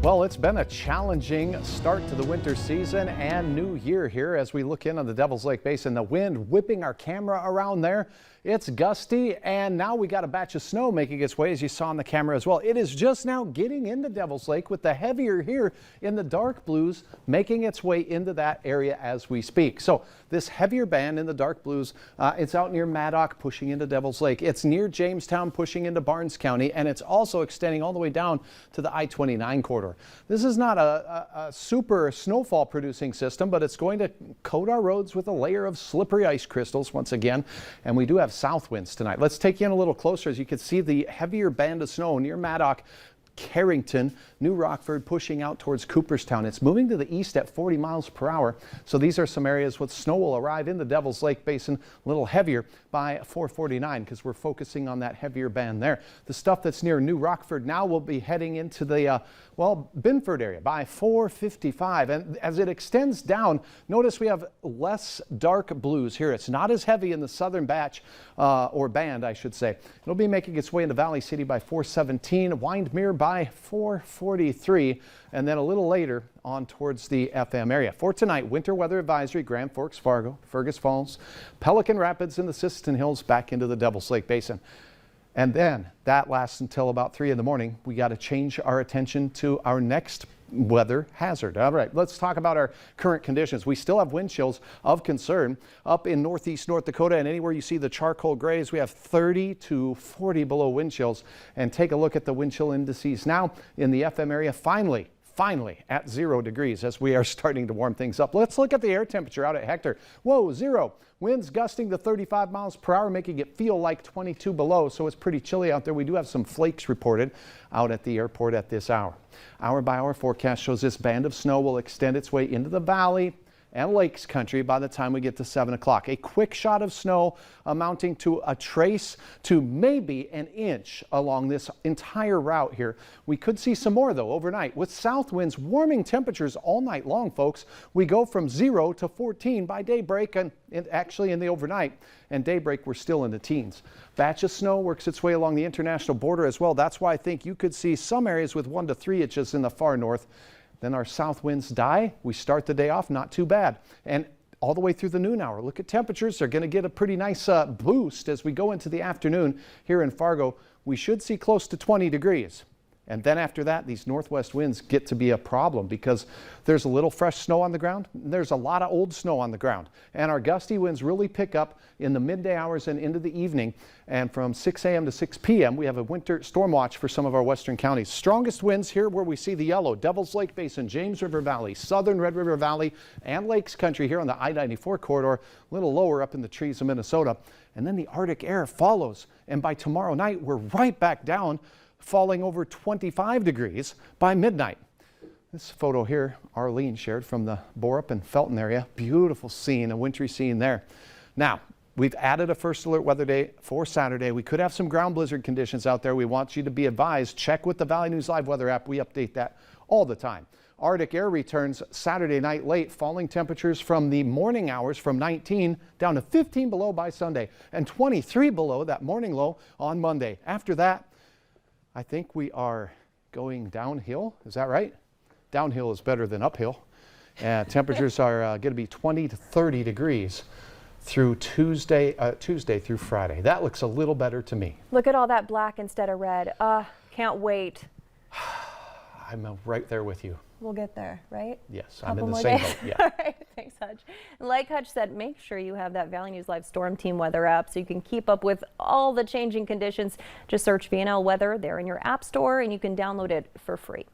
Well, it's been a challenging start to the winter season and new year here as we look in on the Devil's Lake Basin. The wind whipping our camera around there. It's gusty, and now we got a batch of snow making its way, as you saw on the camera as well. It is just now getting into Devil's Lake with the heavier here in the dark blues making its way into that area as we speak. So this heavier band in the dark blues, it's out near Maddock pushing into Devil's Lake. It's near Jamestown pushing into Barnes County, and it's also extending all the way down to the I-29 corridor. This is not a super snowfall producing system, but it's going to coat our roads with a layer of slippery ice crystals once again, and we do have south winds tonight. Let's take you in a little closer. As you can see, the heavier band of snow near Maddock, Carrington, New Rockford pushing out towards Cooperstown. It's moving to the east at 40 miles per hour. So these are some areas with snow will arrive in the Devil's Lake Basin a little heavier by 4:49 because we're focusing on that heavier band there. The stuff that's near New Rockford now will be heading into the Binford area by 4:55. And as it extends down, notice we have less dark blues here. It's not as heavy in the southern batch or band, I should say. It'll be making its way into Valley City by 4:17, Windmere by 4:43, and then a little later on towards the FM area. For tonight, winter weather advisory, Grand Forks, Fargo, Fergus Falls, Pelican Rapids, and the Sisseton Hills back into the Devil's Lake Basin. And then that lasts until about 3 in the morning. We got to change our attention to our next weather hazard. All right, let's talk about our current conditions. We still have wind chills of concern up in northeast North Dakota, and anywhere you see the charcoal grays, we have 30 to 40 below wind chills. And take a look at the wind chill indices now in the FM area. Finally at 0 degrees as we are starting to warm things up. Let's look at the air temperature out at Hector. Whoa, 0. Winds gusting to 35 miles per hour, making it feel like 22 below, so it's pretty chilly out there. We do have some flakes reported out at the airport at this hour. Hour by hour forecast shows this band of snow will extend its way into the valley and lakes country by the time we get to 7 o'clock. A quick shot of snow amounting to a trace to maybe an inch along this entire route here. We could see some more though overnight with south winds warming temperatures all night long, folks. We go from 0 to 14 by daybreak and actually in the overnight, and daybreak we're still in the teens. Batch of snow works its way along the international border as well. That's why I think you could see some areas with 1 to 3 inches in the far north. Then our south winds die. We start the day off not too bad. And all the way through the noon hour, look at temperatures. They're going to get a pretty nice boost as we go into the afternoon here in Fargo. We should see close to 20 degrees. And then after that, these northwest winds get to be a problem because there's a little fresh snow on the ground. There's a lot of old snow on the ground. And our gusty winds really pick up in the midday hours and into the evening. And from 6 a.m. to 6 p.m., we have a winter storm watch for some of our western counties. Strongest winds here where we see the yellow, Devil's Lake Basin, James River Valley, southern Red River Valley, and Lakes Country here on the I-94 corridor, a little lower up in the trees of Minnesota. And then the Arctic air follows. And by tomorrow night, we're right back down, falling over 25 degrees by midnight. This photo here, Arlene shared from the Borup and Felton area. Beautiful scene, a wintry scene there. Now, we've added a first alert weather day for Saturday. We could have some ground blizzard conditions out there. We want you to be advised. Check with the Valley News Live weather app. We update that all the time. Arctic air returns Saturday night late, falling temperatures from the morning hours from 19 down to 15 below by Sunday and 23 below that morning low on Monday. After that, I think we are going downhill. Is that right? Downhill is better than uphill. Temperatures are going to be 20 to 30 degrees through Tuesday through Friday. That looks a little better to me. Look at all that black instead of red. Can't wait. I'm right there with you. We'll get there, right? Yes, I'm in the same boat. Yeah. All right, thanks, Hutch. Like Hutch said, make sure you have that Valley News Live Storm Team weather app so you can keep up with all the changing conditions. Just search VNL Weather there in your app store and you can download it for free.